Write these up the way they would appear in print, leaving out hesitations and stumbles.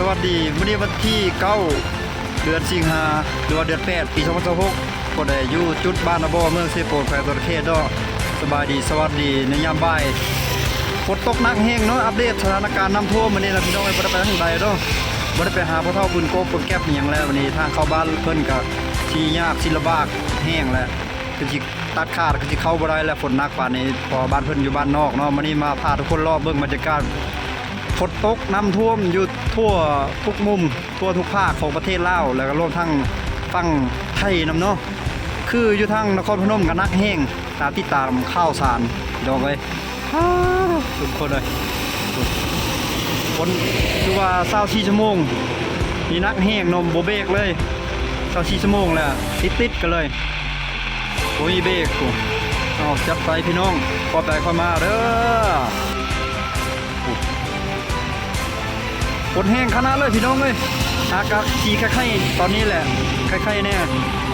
สวัสดีวันนี้วันที่9เดือนสิงหาหรือว่าเดือน8ปี2026ก็ได้อยู่จุดบ้านนาบอเมืองเซโปนแขวงตะเคียนดอสบายดีสวัสดีในยามบ่ายฝนตกหนักแห้งเนาะอัปเดตสถานการณ์น้ำท่วมวันนี้เราพี่น้องบ่ได้ไปทางใดเนาะบ่ได้ไปหาพ่อเฒ่าบุญโกปนแก้บหยังแล้ววันนี้ทางเข้าบ้านเพิ่นก็สิยากสิลำบากแห้งแล้วคือสิตัดขาดคือสิเข้าบ่ได้แล้วฝนหนักป่านนี้พอบ้านเพิ่นอยู่บ้านนอกเนาะวันนี้มาพาทุกคนรอบเบิ่งบรรยากาศฝนตกน้ำท่วมอยู่ทั่วทุกมุมทั่วทุกภาคของประเทศลาวแล้วก็รวมทั้งฝั่งไทยนำเนาะคืออยู่ทางนครพนมก็หนักแห้งตามที่ตามข่าวสารดอกเอ้ยทุกคนเลยฝนคือว่า24ชั่วโมงนี่นักแห้งนมบ่เบรกเลย24ชั่วโมงแล้วติดกันเลยโอ้ยเบรกกูเอาจับไปพี่น้องปลอดภัยเข้ามาเด้อฝนแห้งขนาดเลยพี่น้องเลยอากาศสีไข่ๆตอนนี้แหละไข่ๆแน่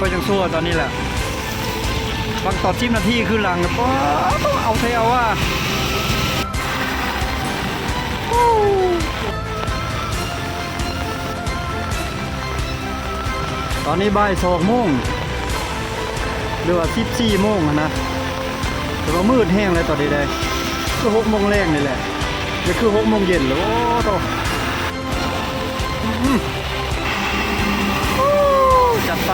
ก็ยังซั่วตอนนี้แหละบางตอน10 นาทีคือหลังก็ต้องเอาเทเอาว่าตอนนี้บ่าย2 โมงหรือว่า14 โมงนะแต่ว่ามืดแห้งเลยตอนนี้ได้คือ6 โมงแรงนี่แหละนี่คือ6 โมงเย็นแล้วโอ้จัดไป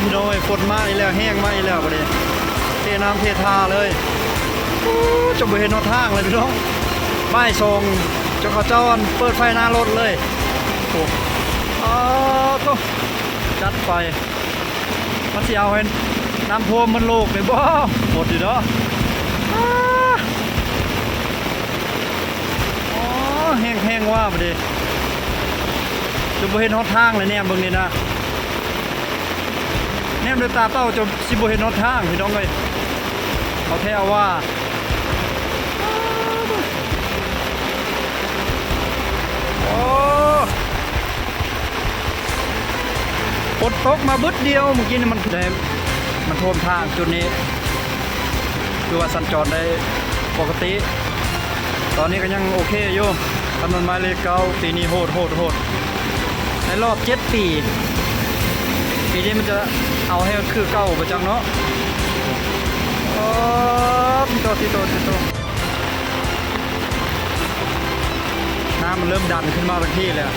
พี่น้อยฝนมาอีกแล้วแห้งมาอีกแล้วประเดี๋ยวเทน้ำเทท่าเลยจะไปเห็นนอทางเลยพี่น้องบ่าย2เจ้าข้าเจ้าเปิดไฟหน้ารถเลยโอ้ต้องจัดไปมันสิเอาเห็นน้ำท่วมมันโลกเลยบ่หมดอยู่เนาะแห้งว่าประเดี๋ยวจะไปเห็นนอทางเลยเนี่ยเบิ่งนี่นะแนมด้วยตาเต้าจะสิบ่เห็นนอทางพี่น้องเลยเขาแท้ว่าโอ้ฝนตกมาบึดเดียวเมื่อกี้นี่มันท่วมทางจุดนี้คือว่าสัญจรได้ปกติตอนนี้ก็ยังโอเคอยู่ถนนหมายเลข9ปีนี้โหดในรอบ7 ปีนี้มันจะเอาให้คือเก่าประจังเนาะที่โตน้ำมันเริ่มดันขึ้นมาทันทีแล้ว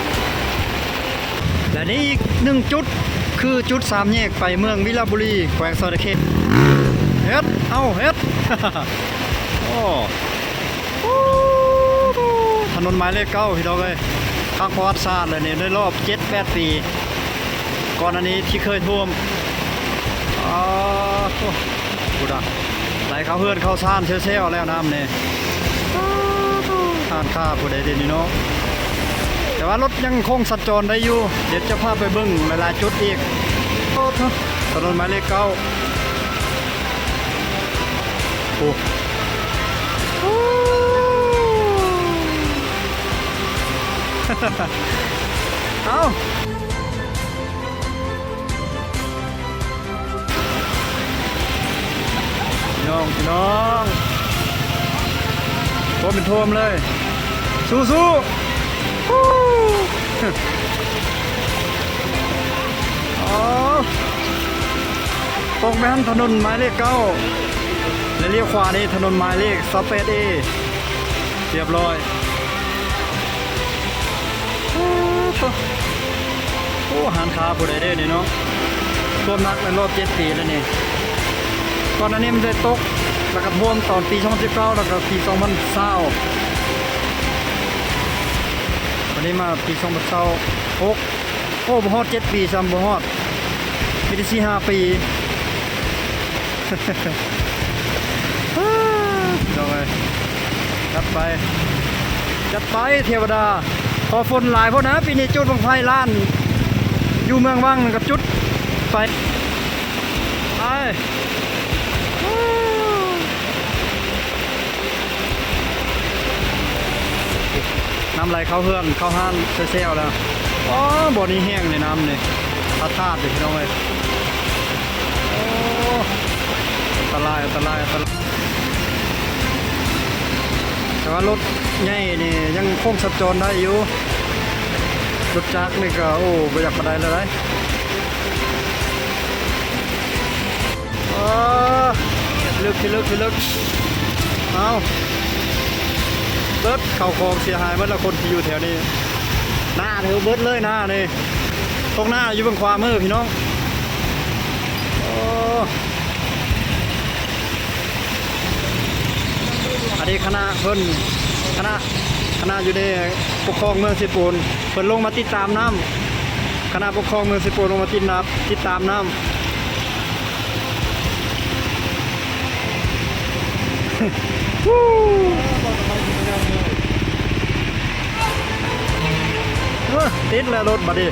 และนี่อีก1 จุดคือจุด3 แยกไปเมืองวิลาบุรีแขวงสะเขตเฮ็ดโอ้ถนนหมายเลข9พี่น้องเอ้ยทางประวัติศาสตร์เลยนี่ในรอบ 7-8 ปีก่อนอันนี้ที่เคยท่วมกูดักไหลเข้าเฮือนเข้าซ่านเซลแล้วน้ำเนี่ยทานข้าผู้ใดเด่นนี่เนาะแต่ว่ารถยังคงสัญจรได้อยู่เดี๋ยวจะพาไปเบิ้งหลายๆจุดอีกถนนหมายเลข9โอ้เอาพี่น้องท่วมเป็นท่วมเลยสู้ตรงไปทางถนนหมายเลข9และเลี้ยวขวานี่ถนนหมายเลข28Aเรียบร้อยหานคาผู้ใดได้นี่เนาะท่วมหนักในรอบ7 ปีแล้วนี่ก่อนอันนี้มันได้ตกแล้วก็ท่วมตอนปี2019แล้วก็ปี2020วันนี้มาปี2026บ่ฮอด7 ปีซ้ำบ่ฮอดมีแต่4-5 ปีจัดไปเทวดาพอฝนหลายพอนะปีนี้จุดบังไฟล้านอยู่เมืองวังก็จุดไปน้ำไหลเข้าเฮือนเข้าห้านเซลแล้วบ่อนี้แห้งในน้ำนี่ธาตุเลยพี่น้องเลยอันตราย แต่ว่ารถใหญ่นี่ยังคงสัญจรได้อยู่รถจักรนี่ก็โอ้บ่อยากมาได้เลยลึกเอาเบิดเข่าคลองเสียหายหมดแล้วคนที่อยู่แถวนี้หน้าเธอเบิดเลยหน้านี่ตรงหน้าอยู่บนขวามือพี่น้องอันนี้คณะเพิ่นคณะอยู่ในปกครองเมืองสิปูนเพิ่นลงมาติดตามน้ำคณะปกครองเมืองสิปูนลงมาติดตามน้ำติดแล้วรถมาดิ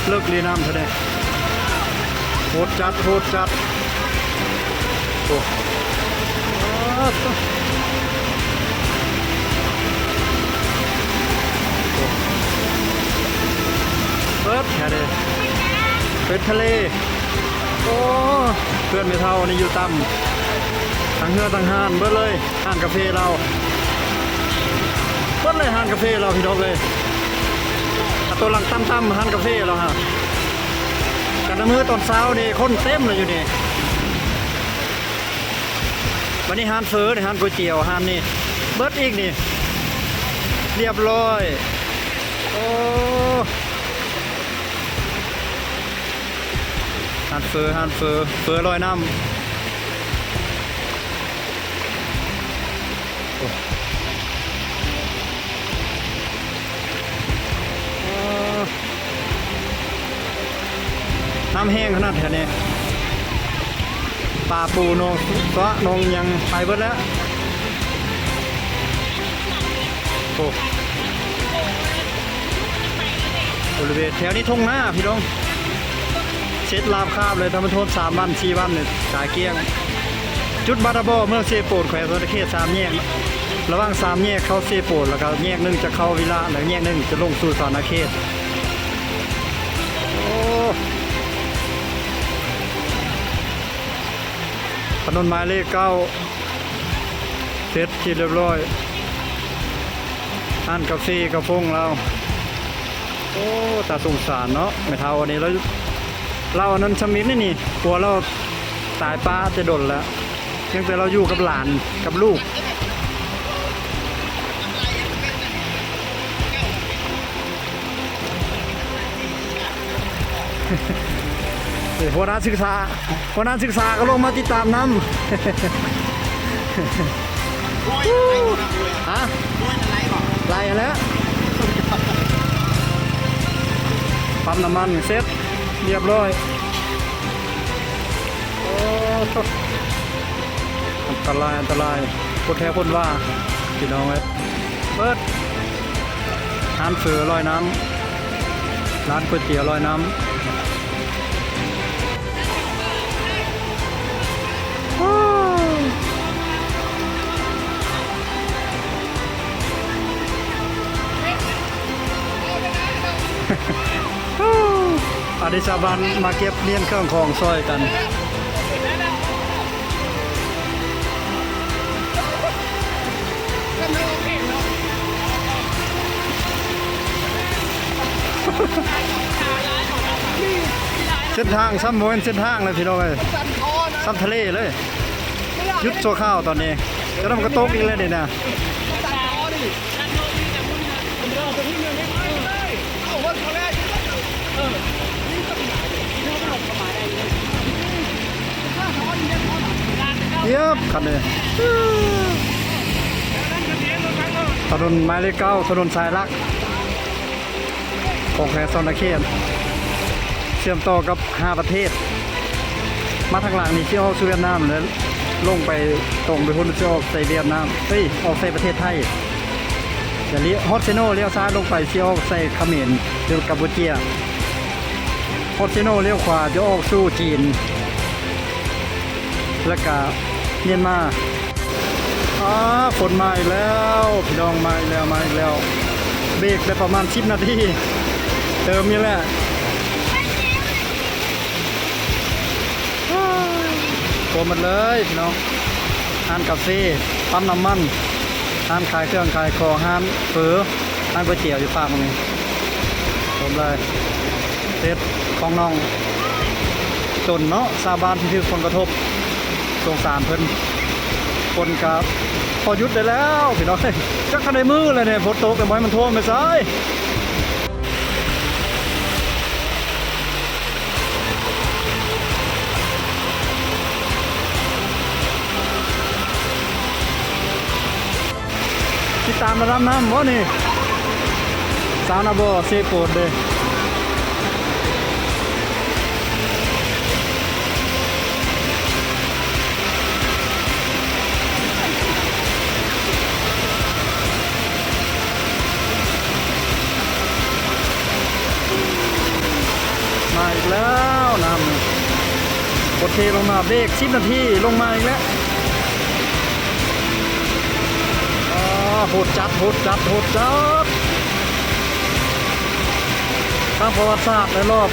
เลิกลีน้ำเถอะเนี่ยโหดจัดโอ้เปิดแค่เดียวเป็นทะเลโอ้เพื่อนไม่เท่านี่อยู่ต่ำทั้งเฮือทั้งห้านเบิดเลยห้านกาแฟเราเบิดเลยห้านกาแฟเราพี่น้องเลยตัวหลังตั้มห้านกาแฟเราฮะกันน้ำมือตอนเช้านี่คนเต็มเลยอยู่นี่วันนี้ห้านเฟอห้านก๋วยเตี๋ยวห้านนี่เบิดอีกนี่เรียบร้อยโอ้ห้านเฟอลอยน้ำน้ำแห้งขนาดนี้ปลาปูนงสวะนงยังไปเบิดแล้วโอ้บริเวณแถวนี้ทุ่งหน้าพี่น้องเช็ดลาบคาบเลยทำมันโทษ3 วัน 4 วันเนี่ยสายเกี้ยงจุดบาราบอเมืองเซโปนแขวงตะเคียน3 แยกระหว่าง3 แยกเข้าเซโปนแล้วก็แยกนึงจะเข้าวิลาแล้วแยกนึงจะลงสู่สอนเขตถนนหมายเลข 9เสร็จที่เรียบร้อยร้านกาแฟกระพงเราโอ้ตาสงสารเนาะไม่เท่าอันนี้เราอันนั้นชมิดนี่กลัวเราตายป้าจะดนแล้วยังแต่เราอยู่กับหลานกับลูกหัวหน้าศึกษาก็ลงมาติดตามน้ำฮะไล่แล้วปั๊มน้ำมันเสร็จเรียบร้อยโอ้อันตรายพูดแท้พูดว่าพี่น้องเลยเปิดร้านเสือลอยน้ำร้านก๋วยเตี๋ยวลอยน้ำอดิชาบันมาเก็บเลี้ยงเครื่องของซอยกันเส้นทางซ้ำโมนเส้นทางเลยพี่น้องเลยซ้ำทะเลเลยยุดโซข้าวตอนนี้จะต้องกระโตกอีกแล้วเดี๋ยวนะเยียบขันเลยถนนหมายเลข 9ถนนสายลักของแขวงซอนนาเคนเชื่อมต่อกับ5 ประเทศมาทางหลังนี่เชื่อมสู่เวียดนามแล้วลงไปตรงไปพุ่นเชื่อมใส่เวียดนามออกใส่ประเทศไทยจะเลี้ยวฮอตเซโนเลี้ยวซ้ายลงไปเชื่อมใส่เขมรหรือกัมพูเชียฮอตเซโนเลี้ยวขวาจะออกสู่จีน แล้วก็เมียนมาฝนมาอีกแล้วพี่น้องมาอีกแล้วเบรกได้ประมาณ10 นาทีเติมนี่แหละโกมันเลยพี่น้องร้านกาแฟปั๊มน้ำมันร้านขายเครื่องขายของร้านเฝอร้านก๋วยเตี๋ยวอยู่ฝากตรงนี้ผมเลยเซตของน้องจนเนาะชาวบ้านที่ถูกผลกระทบสงสารเพิ่นคนกับพอยุดได้แล้วพี่น้องจักกันในมือเลยเนี่ยฝนตกแต่ไม้มันท่วมไปซ้ายติดตามระดับน้ำบ่นี่สาวนาบ่เซโปดเลยมาอีกแล้วน้ำกดเทลงมาเบรก10 นาทีลงมาอีกแล้วโหดจัดตามประวัติศาสตร์ในรอบ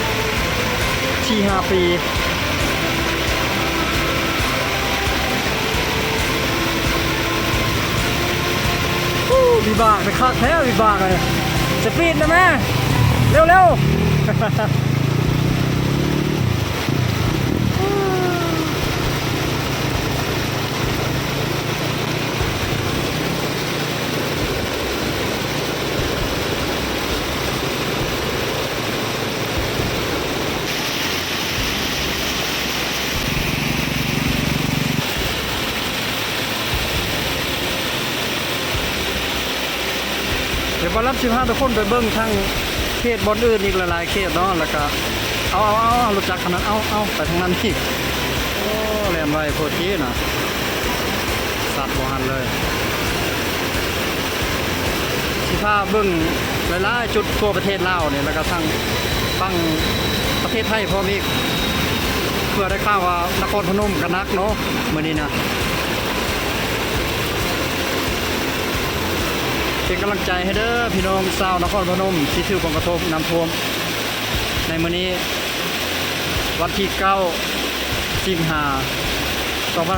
4-5 ปีวิบากไปคักแท้วิบากเลยสปีดนะแม่เร็วเดี๋ยววันรับ15ทุกคนไปเบิ้งทางเขตบอนอื่นอีกหลายๆเขตเนาะแล้วก็เอารถจักรคันนั้นเอาไปทางนั้นอีกโอ้แล่นไวโคตรจี้น่ะสัตว์บ่หันเลยสิพาเบิ้งหลายๆจุดทั่วประเทศลาวเนี่ยแล้วก็ทางฝั่งประเทศไทยพร้อมอีกเพื่อได้ข่าวว่านครพนมกันนักเนาะมื้อนี้นะเป็นกำลังใจให้เด้อพี่น้องชาวนครพนมที่ถูกผลกระทบน้ำท่วมในมื้อนี้วันที่9 สิงหาคม 2569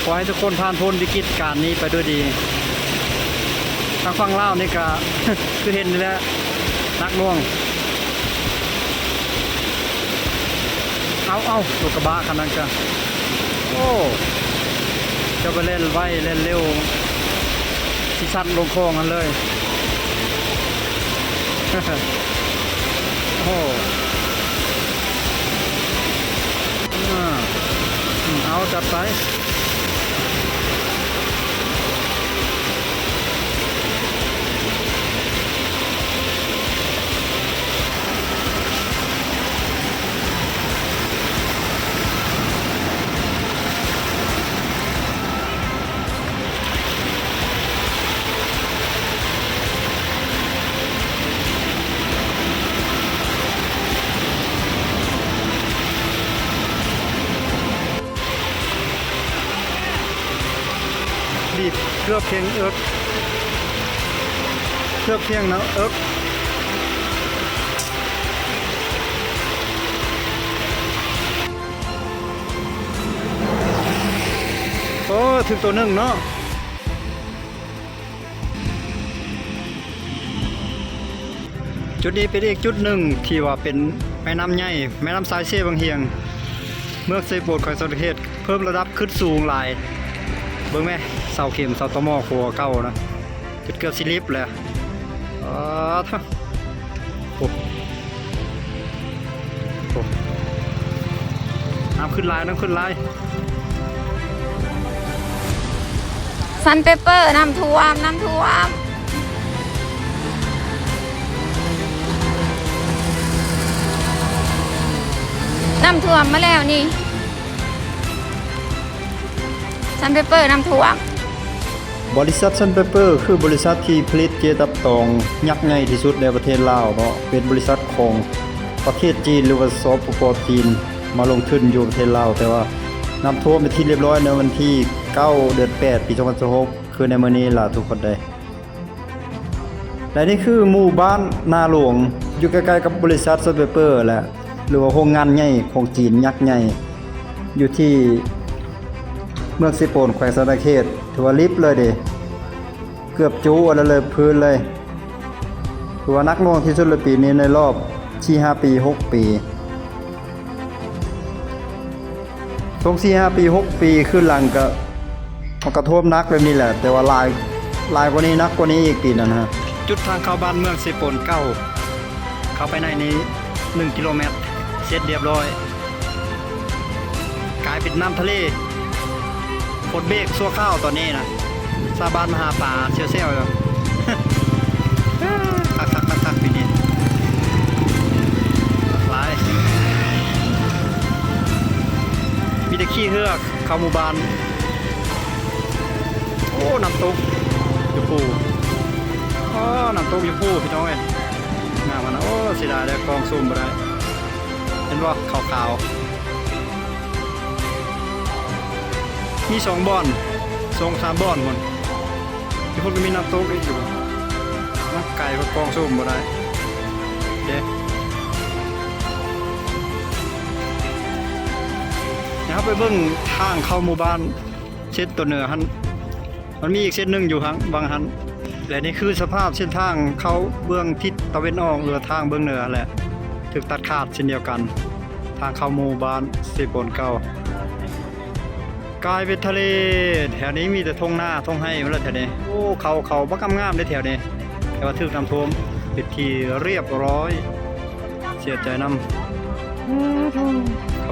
ขอให้ทุกคนผ่านพ้นวิกฤตการณ์นี้ไปด้วยดีทางฝั่งลาวนี่ก็ คือเห็นนี่แหละนักน่วงเอารถกระบะคันนั้นก็โอ้จะไปเล่นไวเล่นเร็วที่สัตว์ลงคลองกันเลย โอ้เอาจัดไปเคลือบเพียงเคลือบเพียงนะโอ้ถึงตัวหนึ่งเนาะจุดนี้เป็นอีกจุดหนึ่งที่ว่าเป็นแม่น้ำใหญ่แม่น้ำสายเซบางเฮียงเมื่อเซโปดคอยสระเขตเพิ่มระดับขึ้นสูงหลายเบิ่งไหมเสาเข็มเสาตะหม้อครัวเก่านะเกือบสิลิฟเลยท่าโอ้น้ำขึ้นลายซันเปเปอร์น้ำท่วมน้ำท่วมมาแล้วนี่ซันเปเปอร์น้ำท่วม บริษัทซันเปเปอร์คือบริษัทที่ผลิตเจตับตองยักษ์ใหญ่ที่สุดในประเทศลาวเนาะเป็นบริษัทของ ประเทศจีนหรือว่าสปป.จีนมาลงทุนอยู่ประเทศลาวแต่ว่าน้ำท่วมเป็นที่เรียบร้อยในวันที่9เดือน8ปี2026คือในมื้อนี้ล่ะทุกคนได้และนี่คือหมู่บ้านนาหลวงอยู่ใกล้ๆกับบริษัท Sun Paper แหละหรือว่าโรงงานใหญ่ของจีนยักษ์ใหญ่อยู่ที่เมืองเซโปนแขวงสะตะเขตถือว่าลิฟต์เลยเด้เกือบจูอันเลยพื้นเลยถือว่านักหน่วงที่สุดในปีนี้ในรอบที่5ปี6ปีช่วง4-5ปี6ปีขึ้นหลังก็มันกระทบนักแบบนี้แหละแต่ว่าลายกว่านี้นักกว่านี้อีกปีนั้นฮะจุดทางเข้าบ้านเมืองเซโปนเก้าเข้าไปในนี้1กิโลเมตรเสร็จเรียบร้อยกลายเป็นน้ำทะเลฝนเบรกชั่วข้าวตอนนี้นะซาบานมหาป่าเชียวเซลอยู่ คักปีนี้หลายมีแต่ขี้เหือกเข้าหมู่บ้านโอ้น้ำตกอยู่ปูน้ำตกอยู่ปูพี่น้องเอ้ยงามมันนะโอ้เสียดายเลยกองซูมบ่ได้เห็นว่าขาวๆมี2บ่อน2-3บ่อนหมดที่พุ่นก็มีน้ำตกอีกอยู่น้ำไก่ก็กองซูมบ่ได้เด้นะครับไปเบิ่งทางเข้าหมู่บ้านเส้นตัวเหนือหันมันมีอีกเส้นหนึ่งอยู่ข้างบางหันและนี่คือสภาพเส้นทางเข้าเบื้องทิศตะวันออกหรือทางเบื้องเหนือแหละถูกตัดขาดเช่นเดียวกันทางเข้าหมู่บ้านเซโปนเก้ากลายเป็นทะเลแถวนี้มีแต่ทุ่งนาทุ่งไร่มาแล้วแถวนี้โอ้เขาบักงามได้แถวนี้แต่ว่าถูกน้ำท่วมปิดทีเรียบร้อยเสียใจนำ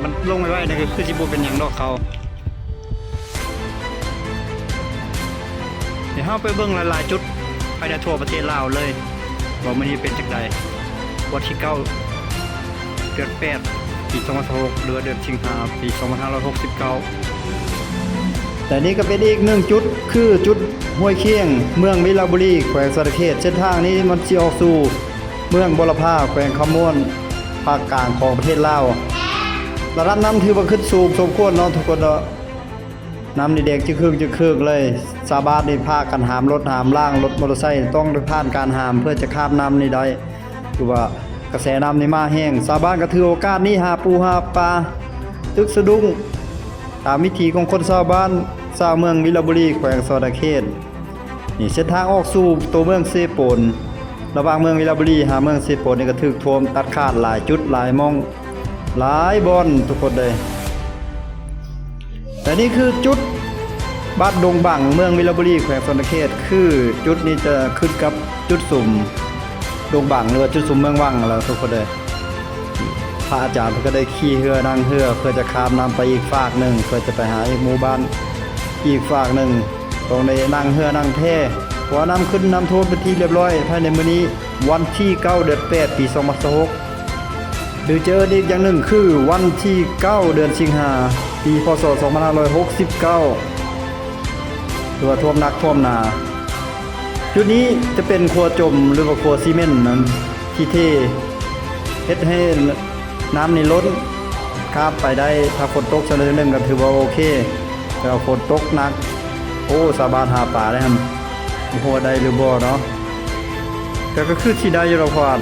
มันลงไปไว้นี่คือสิบ่เป็นหยังดอกเขาเดี๋ยวเฮาไปเบิ่งหลายๆจุดภายในทั่วประเทศลาวเลยว่ามื้อนี้เป็นจังได๋วันที่9เดือน8ปี2026หรือเดือนสิงหาคมปี2569แต่นี่ก็เป็นอีก1จุดคือจุดห้วยเคียงเมืองวิลาบุรีแขวงสะตะเขตเส้นทางนี้มันสิออกสู่เมืองบรพาแขวงคำม่วนภาคกลางของประเทศลาวระดับน้ำถือว่าขึ้นสูงสมควรเนาะทุกคนเนาะน้ำนี่แดงจึกครึ่งเลยชาวบ้านนี่พากันหามรถหามล่างรถมอเตอร์ไซค์ต้องผ่านการหามเพื่อจะข้ามน้ำนี่ได้คือว่ากระแสน้ำนี่มาแห้งชาวบ้านก็ถือโอกาสนี้หาปูหาปลาตึกสะดุ้งตามวิถีของคนชาวบ้านชาวเมืองวิลาบุรีแขวงสะตะเขตนี่เส้นทางออกสู่ตัวเมืองเซโปนระหว่างเมืองวิลาบุรีหาเมืองเซโปนนี่ก็ถูกท่วมตัดขาดหลายจุดหลายหม่องหลายบอนทุกคนเลยแต่นี่คือจุดบ้านดงบังเมืองวิลาบุรีแขวงสะตะเขตคือจุดนี้จะขึ้นกับจุดสุ่มดงบังหรือว่าจุดสุ่มเมืองวังแล้วทุกคนเลยพระอาจารย์ก็ได้ขี่เรือนั่งเรือเพื่อจะข้ามน้ำไปอีกฝากหนึ่งเพื่อจะไปหาอีกหมู่บ้านอีกฝากหนึ่งตรงในนั่งเรือนั่งแพพอน้ำขึ้นน้ำท่วมเป็นที่เรียบร้อยภายในมื้อนี้วันที่9เดือน8ปี2026หรือเจออีกอย่างหนึ่งคือวันที่9เดือนสิงหาปีพศ2569หรือว่าท่วมนักท่วมนาจุดนี้จะเป็นครัวจมหรือว่าครัวซีเมนต์นั้นที่เทเฮ็ดให้น้ำนี่ล้นข้ามไปได้ถ้าฝนตกสักนิดนึงก็ถือว่าโอเคแต่ว่าฝนตกหนักโอ้สาบานหาป่าได้ครับโอ้โหได้หรือบ่เนาะแต่ก็คือสิได้อยู่แล้วเพราะว่า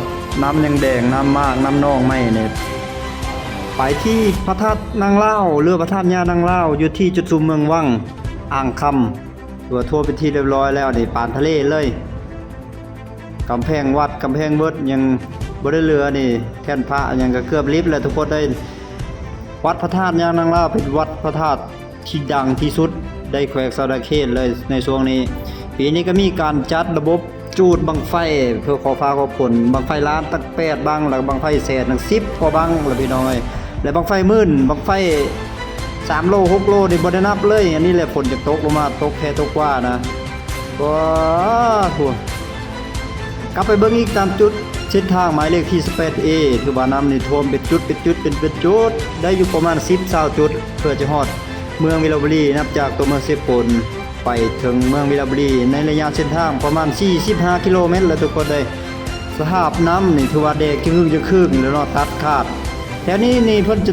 น้ำยังแดงน้ำมากน้ำนองไม่เนี่ยไปที่พระธาตุนางเล่าหรือพระธาตุย่านางเล่าอยู่ที่จุดซุมเมืองวังอ่างคำตัวทั่วไปที่เรียบร้อยแล้วนี่ปานทะเลเลยกำแพงวัดกำแพงเบิดยังบ่ได้เรือนี่แท่นพระยังก็เกือบลิฟต์แล้วทุกคนได้วัดพระธาตุย่านนางเล่าเป็นวัดพระธาตุที่ดังที่สุดได้แขวงสะตะเขตเลยในช่วงนี้ปีนี้ก็มีการจัดระบบจูดบังไฟเพื่อขอฟ้าขอฝนบังไฟล้านตั้ง8บังแล้วบังไฟแสนตั้ง10กว่าบังแล้วพี่น้องเอ้ยแล้วบังไฟมื่นบังไฟ3โล6โลนี่บ่ได้นับเลยอันนี้แหละฝนจะตกลงมาตกแค่ตกว่านะว้าวกลับไปเบิ่งอีกตามจุดเส้นทางหมายเลขที่ 18A คือว่าน้ำนี่ท่วมเป็นจุดได้อยู่ประมาณ10-20จุดเพื่อจะฮอดเมืองวิลาบุรีนับจากตัวเมืองเซโปนไปถึงเมืองวิลาบุรีในระยะเส้นทางประมาณ45กิโลเมตรแล้วทุกคนได้ฝ สภาพน้ำนี่ถือว่าแดงจึงจะครึ่งแล้วเนาะตัดขาดแถวนี้นี่เพิ่นจะ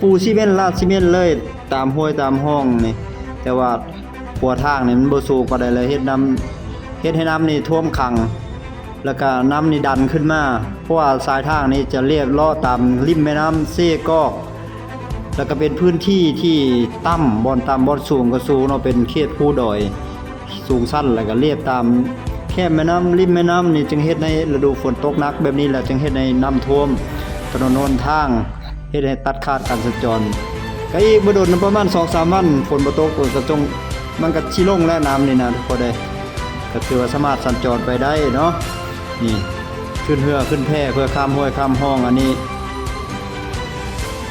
ปูซีเมนต์ลาดซีเมนต์เลยตามห้วยตามห้องนี่แต่ว่าหัวทางนี่มันบ่สูงปานใดเลยเฮ็ดให้น้ำนี่ท่วมขังแล้วก็น้ำนี่ดันขึ้นมาเพราะว่าสายทางนี้จะเรียบเลาะตามริมแม่น้ำเซกอกแล้วก็เป็นพื้นที่ที่ต่ำบ่อนสูงก็สูงเนาะเป็นเขตภูดอยสูงสั้นแล้วก็เรียบตามแค่แม่น้ำริมแม่น้ำนี่จึงเฮ็ดในฤดูฝนตกหนักแบบนี้แหละจึงเฮ็ดในน้ำท่วมถนนหนทางเฮ็ดให้ตัดขาดการสัญจรก็อีกบ่โดนประมาณ 2-3 วันฝนบ่ตกก็จงมันก็สิลงแล้วน้ำนี่นะทุกคนเด้ก็ถือว่าสามารถสัญจรไปได้เนาะนี่ขึ้นเรือขึ้นแพเพื่อข้ามห้วยข้ามห้องอันนี้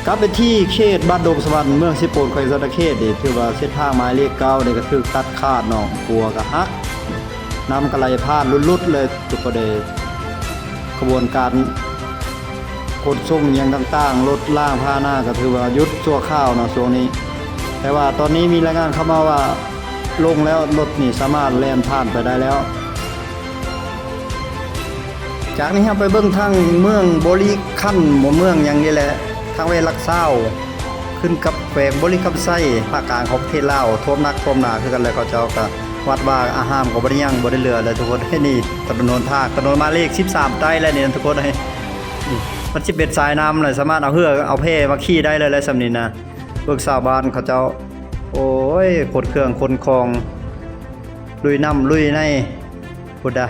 กลับไปที่เขตบ้านดงสวรรค์เมืองสิโปนแขวงสะตะเขตนี่ถือว่าเส้นทางหมายเลข9นี่ก็ถูกตัดขาดเนาะกลัวก็ฮักน้ำก็ไหลผ่านลุดๆเลยทุกคนเด้กระบวนการขนส่งอย่างต่างๆรถล่างพาหน้าก็ถือว่าหยุดชั่วคราวเนาะช่วงนี้แต่ว่าตอนนี้มีรายงานเข้ามาว่าลงแล้วรถนี่สามารถแล่นผ่านไปได้แล้วจากนี้ครับไปเบิ่งทางเมืองบริคันเมืองอย่างนี้แหละทางเวลักเศร้าขึ้นกับแขวงบริคำไส้ภาคกลางของประเทศลาวท่วมนักท่วมหนาคือกันเลยเขาเจ้าก็วัดว่าอาหารก็บ่ได้ยังบ่ได้เหลือเลยทุกคนให้นี่ถนนทางถนนหมายเลข13ใต้แล้วนี่ทุกคนให้มันสิเป็นสายน้ำเลยสามารถเอาเรือเอาแพมาขี่ได้เลยแล้วสำนี้นะเบิ่งชาวบ้านเขาเจ้าโอ้ยขนเครื่องขนของลุยน้ำลุยในพุดดา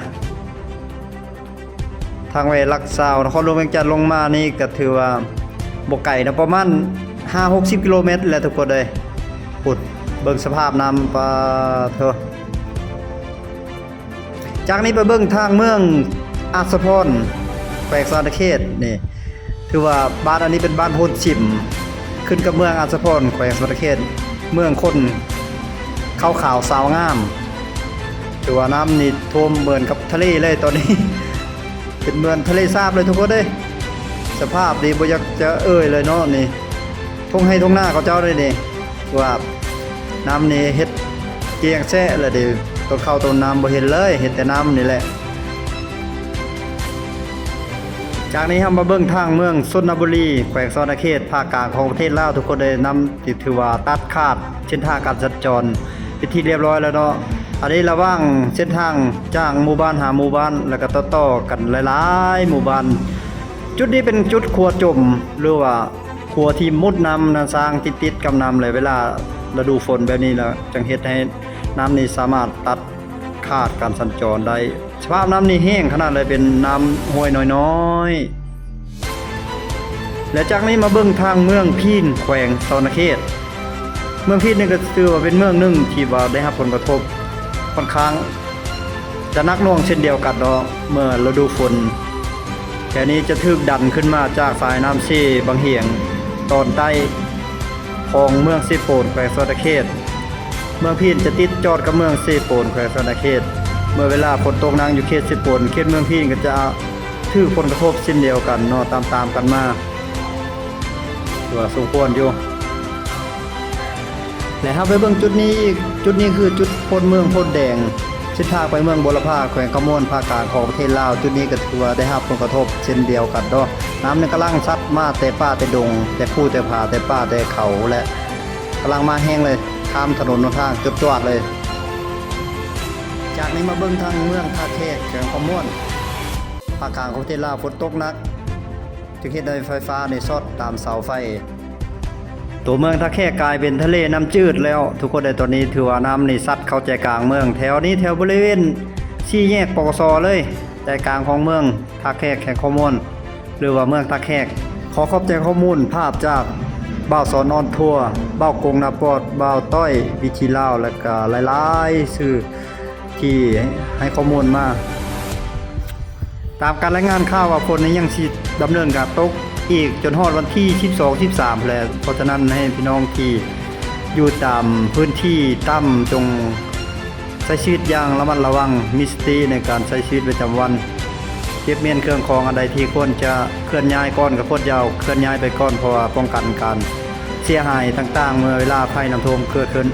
ทางเวลักษาวนครหลวงเวียงจันทน์ลงมานี่ก็ถือว่าบ่ไกลนะประมาณ 5-60 กิโลเมตรแหละทุกคนเด้พุดเบิ่งสภาพน้ำปะเถอะจากนี้ไปเบิ่งทางเมืองอัศพรแขวงสะตะเขตนี่ถือว่าบ้านอันนี้เป็นบ้านโพนชิมขึ้นกับเมืองอัศพรแขวงสะตะเขตเมืองคนขาวสาวงามถือว่าน้ำนี่ท่วมเหมือนกับทะเลเลยตอนนี้ เป็นเหมือนทะเลสาบเลยทุกคนเด้สภาพดีบ่อยากจะเลยเนาะนี่ทุ่งให้ทุ่งหน้าเขาเจ้าเลยนี่ว่าน้ำนี่เฮ็ดเกียงแซ่เลยดิต้นข้าวต้นน้ำบ่เห็นเลยเห็นแต่น้ำนี่แหละจากนี้เรามาเบิ่งทางเมืองชลบุรีแขวงสะตะเขตภาคกลางของประเทศลาวทุกคนได้นำที่ถือว่าตัดขาดเส้นทางการสัญจรเป็นที่เรียบร้อยแล้วเนาะอันนี้ระหว่างเส้นทางจากหมู่บ้านหาหมู่บ้านแล้วก็ต่อๆกันหลายๆหมู่บ้านจุดนี้เป็นจุดครัวจมหรือว่าครัวที่มุดน้ำนะสร้างติดๆกับน้ำเลยเวลาฤดูฝนแบบนี้แล้วจังเฮ็ดให้น้ำนี้สามารถตัดขาดการสัญจรได้สภาพน้ำนี่แห้งขนาดเลยเป็นน้ำห้วยน้อยๆและจากนี้มาเบิ่งทางเมืองพีนแขวงสะตะเขตเมืองพีนนี่ก็ถือว่าเป็นเมืองหนึ่งที่ว่าได้รับผลกระทบค่อนข้างจะหนักหน่วงเช่นเดียวกันเนาะเมื่อฤดูฝนแค่นี้จะถูกดันขึ้นมาจากสายน้ำซีบางเหียงตอนใต้ของเมืองเซโปนแขวงสะตะเขตเมืองพีนจะติดจอดกับเมืองเซโปนแขวงสะตะเขตเมื่อเวลาฝนตกหนักอยู่เขตเซโปนเขตเมืองพีนก็จะถูกผลกระทบเช่นเดียวกันเนาะตามๆกันมาตัวสมควรอยู่และครับไปเบิ่งจุดนี้อีกจุดนี้คือจุดพ้นเมืองพ้นแดงเส้นทางไปเมืองบุรพาแขวงขมวนภาคกลางของประเทศลาวจุดนี้ก็ถือว่าได้รับผลกระทบเช่นเดียวกันเนาะน้ำนี่กำลังซัดมาแต่ป่าแต่ดงแต่ผู้แต่ผาแต่ป่าแต่เขาและกำลังมาแห้งเลยข้ามถนนหนทางจุดจอดเลยจากนี้มาเบิ่งทางเมืองท่าแขกแขวงขมวนภาคกลางของประเทศลาวฝนตกหนักจึงเฮ็ดให้ไฟฟ้าในซอดตามเสาไฟตัวเมืองท่าแขกกลายเป็นทะเลน้ำจืดแล้วทุกคนในตอนนี้ถือว่าน้ำนี่ซัดเข้าใจกลางเมืองแถวนี้แถวบริเวณสี่แยกปกสเลยใจกลางของเมืองท่าแขกแขวงขมวนหรือว่าเมืองท่าแขกขอขอบใจข้อมูลภาพจากบ่าวสอนออนทัวร์บ่าวกงนาปอดบ่าวต้อยวิธีลาวและก็หลายๆสื่อที่ให้ข้อมูลมาตามการรายงานข่าวว่าฝนนี้ยังสิดำเนินการตกอีกจนฮอดวันที่12-13แล้วเพราะฉะนั้นให้พี่น้องที่อยู่ตามพื้นที่ต่ำจงใช้ชีวิตอย่างระมัดระวังมีสติในการใช้ชีวิตประจำวันเก็บเมียนเครื่องของอันใดที่ควรจะเคลื่อนย้ายก่อนก็ควรจะเอาเคลื่อนย้ายไปก่อนเพราะว่าป้องกันการเสียหายต่างๆเมื่อเวลาภัยน้ำท่วมเกิดขึ้น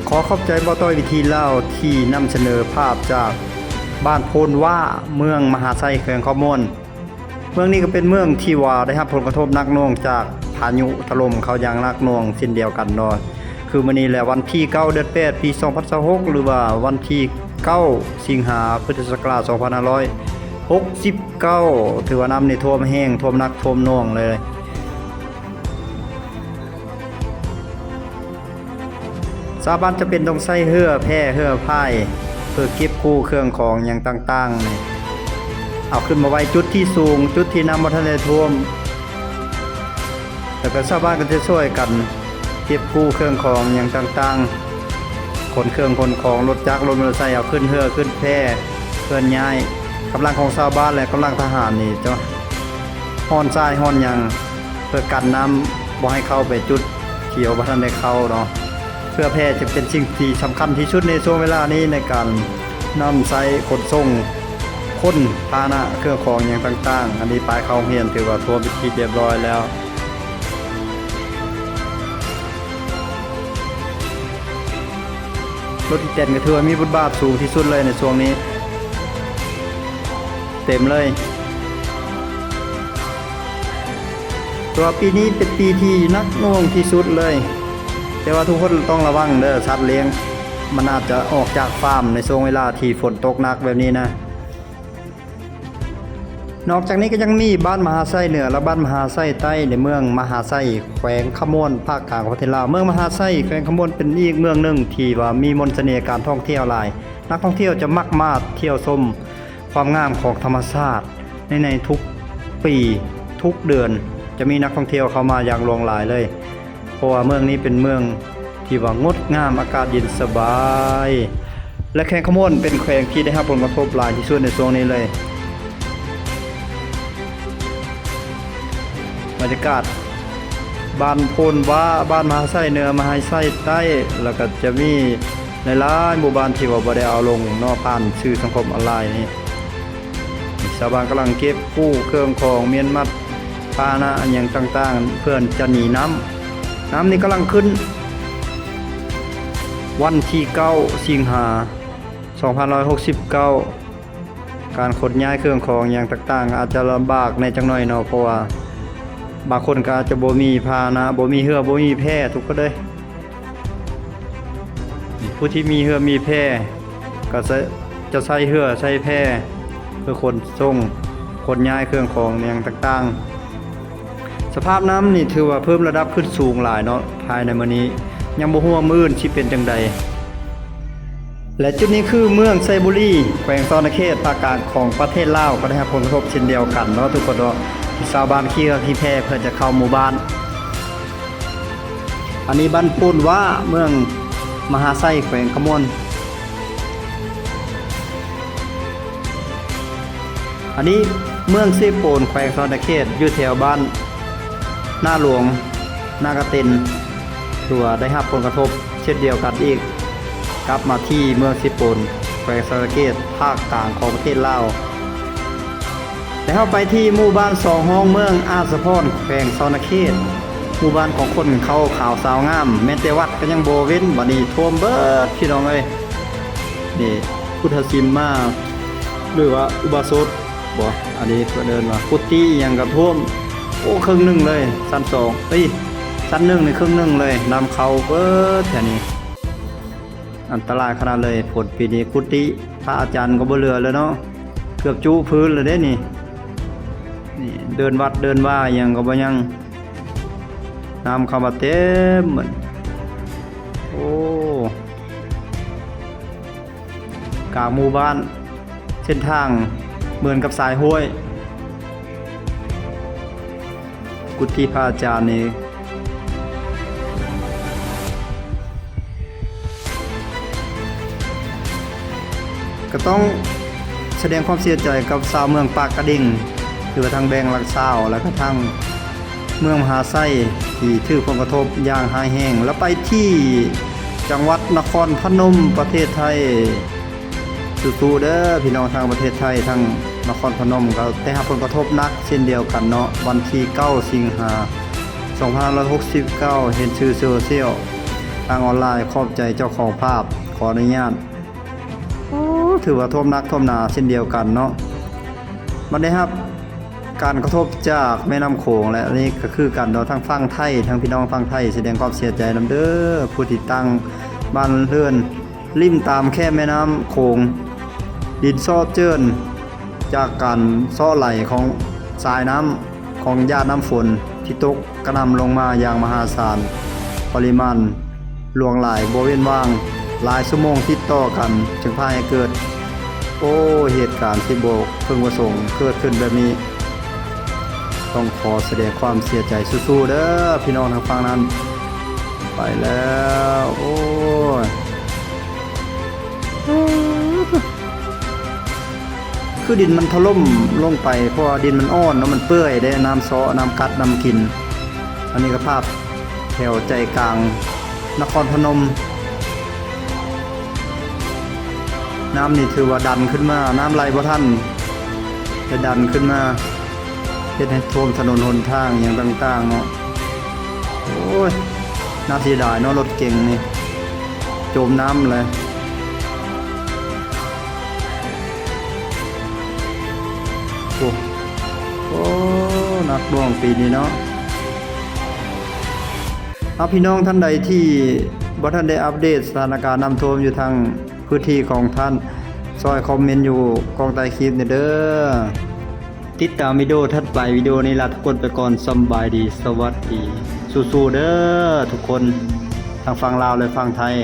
ขอขอบใจบ่ต้อยวิธีเล่าที่นำเสนอภาพจาก บ้านโพนว่าเมืองมหาไซแขวงขมวนเมืองนี้ก็เป็นเมืองที่ว่าได้รับผลกระทบหนักหน่วงจากพายุถล่มเขาอย่างหนักหน่วงเช่นเดียวกันเนาะคือมื้อนี้แหละวันที่9เดือน8ปี2026หรือว่าวันที่9สิงหาคมพุทธศักราช2569ถือว่าน้ำนี่ท่วมแห้งท่วมหนักท่วมหน่วงเลยชาวบ้านจะเป็นต้องใช้เรือแพเรือพายเพื่อเก็บกู้เครื่องของอย่างต่างๆนี่เอาขึ้นมาไว้จุดที่สูงจุดที่น้ำบ่ทันได้ท่วมแล้วก็ชาวบ้านก็จะช่วยกันเก็บกู้เครื่องของอย่างต่างๆขนเครื่องขนของรถจักรรถมอเตอร์ไซค์เอาขึ้นเรือขึ้นแพเคลื่อนย้ายกำลังของชาวบ้านและกำลังทหารนี่จะฮ้อนทรายฮ้อนหยังเพื่อกันน้ำบ่ให้เข้าไปจุดเขียวบ่ทันได้เข้าเนาะเพื่อแพจะเป็นสิ่งที่สำคัญที่สุดในช่วงเวลานี้ในการนำใช้ขนส่งคนพาหนะเครื่องของอย่างต่างๆอันนี้ปลายเข้าเรียนถือว่าท่วมเป็นที่เรียบร้อยแล้วรถอีแตนก็ถือว่ามีบทบาทสูงที่สุดเลยในช่วงนี้เต็มเลยตัวปีนี้เป็นปีที่หนักหน่วงที่สุดเลยแต่ว่าทุกคนต้องระวังเด้อสัตว์เลี้ยงมันอาจจะออกจากฟาร์มในช่วงเวลาที่ฝนตกหนักแบบนี้นะนอกจากนี้ก็ยังมีบ้านมหาไซเหนือและบ้านมหาไซใต้ในเมืองมหาไซแขวงขมวนภาคกลางของประเทศลาวเมืองมหาไซแขวงขมวนเป็นอีกเมืองหนึ่งที่ว่ามีมนต์เสน่ห์การท่องเที่ยวหลายนักท่องเที่ยวจะมักมาเที่ยวชมความงามของธรรมชาติในทุกปีทุกเดือนจะมีนักท่องเที่ยวเข้ามาอย่างหลงหลายเลยเพราะว่าเมืองนี้เป็นเมืองที่ว่างดงามอากาศเย็นสบายและแขวงขมวนเป็นแขวงที่ได้รับผลกระทบหลายที่สุดในช่วงนี้เลยบรรยากาศบ้านโพนว่าบ้านมหาไซเหนือมหาไซใต้แล้วก็จะมีในหลายหมู่บ้านที่ว่าบ่ได้เอาลงนอกผ่านสื่อสังคมออนไลน์นี่ชาวบ้านกำลังเก็บกู้เครื่องของเมียนมัดปานะอย่างต่างๆเพื่อนจะหนีน้ำนี่กำลังขึ้นวันที่9สิงหาคม2569การขนย้ายเครื่องของอย่างต่างๆอาจจะลำบากในจังหน่อยเนาะเพราะว่าบางคนก็อาจจะบ่มีพาหนะบ่มีเรือบ่มีแพทุกคนเลยผู้ที่มีเรือมีแพก็จะใช้เรือใช้แพเพื่อขนส่งขนย้ายเครื่องของอย่างต่างๆสภาพน้ำนี่ถือว่าเพิ่มระดับขึ้นสูงหลายเนาะภายในมื้อนี้ยังบ่ฮู้ว่ามื้ออื่นสิเป็นจังใดและจุดนี้คือเมืองไซบุรีแขวงซอนเขตภาคกลางของประเทศลาวก็ได้รับผลกระทบเช่นเดียวกันเนาะทุกคนเนาะชาวบ้านขี่ที่แพเพื่อจะเข้าหมู่บ้านอันนี้บ้านปูนว่าเมืองมหาไซแขวงขมวนอันนี้เมืองเซโปนแขวงซอนเขตอยู่แถวบ้านหน้าหลวงนากระตินตัวได้รับผลกระทบเช่นเดียวกันอีกกลับมาที่เมืองเซโปนแขวงซอนเขตภาคกลางของประเทศลาวแต่เข้าไปที่หมู่บ้าน2ห้องเมืองอาสะพรแขวงซอนเขตหมู่บ้านของคนเขาขาวสาวงามแม้แต่วัดก็ยังบ่เว้นบัดนี้ท่วมเบิดพี่น้องเอ้ยนี่พุทธศิมมาหรือว่าอุบาสกบ่อันนี้เพิ่นเอิ้นว่ากุฏิหยังก็ท่วมโอ้ครึ่งนึงเลยชั้น2ชั้น1นี่ครึ่งนึงเลยนำเข้าเบิดแถวนี้อันตรายขนาดเลยฝนปีนี้กุฏิพระอาจารย์ก็บ่เหลือแล้วเนาะเกือบจุพื้นเลยเด้นี่เดินวัดเดินว่ายังก็บ่ยังน้ำเข้ามาเต็มเหมือนโอ้กลางหมู่บ้านเส้นทางเหมือนกับสายห้วยกุฏิพระอาจารย์นี่ก็ต้องแสดงความเสียใจกับชาวเมืองปากกระดิ่งคือทางแบงลักซาวแล้วก็ทางเมืองมหาไซที่ถือผลกระทบอย่างหายแห้งแล้วไปที่จังหวัดนครพนมประเทศไทยสู้ๆเด้อพี่น้องทางประเทศไทยทางนครพนมก็ได้รับผลกระทบหนักเช่นเดียวกันเนาะวันที่9สิงหาคม2569เห็นชื่อโซเชียลทางออนไลน์ขอบใจเจ้าของภาพขออนุญาต ถือว่าท่วมนักท่วมหนาเช่นเดียวกันเนาะมันได้ครับการกระทบจากแม่น้ำโขงและอันนี้ก็คือกันเนาะทั้งฝั่งไทยทั้งพี่น้องฝั่งไทยแสดงความเสียใจนำเด้อผู้ที่ตั้งบ้านเรือนริมตามแค่แม่น้ำโขงดินซ้อเจิ้นจากการซ้อไหลของสายน้ำของหญ้าน้ำฝนที่ตกกระหน่ำลงมาอย่างมหาศาลปริมาณหลวงหลายบ่เว้นว่างหลายชั่วโมงติดต่อกันจึงพาให้เกิดเหตุการณ์ที่บ่พึงประสงค์เกิดขึ้นแบบนี้ต้องขอแสดงความเสียใจสู้ๆเด้อพี่น้องทางฝั่งนั้นไปแล้วโอ้ยคือดินมันถล่มลงไปเพราะว่าดินมันอ่อนแล้วมันเปื้อยได้น้ำซ้อน้ำกัดน้ำกินอันนี้ก็ภาพแถวใจกลางนครพนมน้ำนี่ถือว่าดันขึ้นมาน้ำไหลบ่ทันจะดันขึ้นมาเฮ็ดให้ท่วมถนนหนทางอย่างต่างๆเนาะโอ้ยน่าเสียดายเนาะรถเก่งนี่จมน้ำเลยโอ้นักบ่วงปีนี้เนาะเอาพี่น้องท่านใดที่บ่ทันได้อัปเดตสถานการณ์น้ำท่วมอยู่ทางพื้นที่ของท่านซอยคอมเมนต์อยู่กองใต้คลิปเด้อติดตามวิดีโอถัดไปวิดีโอนี้ลาทุกคนไปก่อนสำบายดีสวัสดีสู้ๆเด้อทุกคนทางฝั่งลาวและฝั่งไทย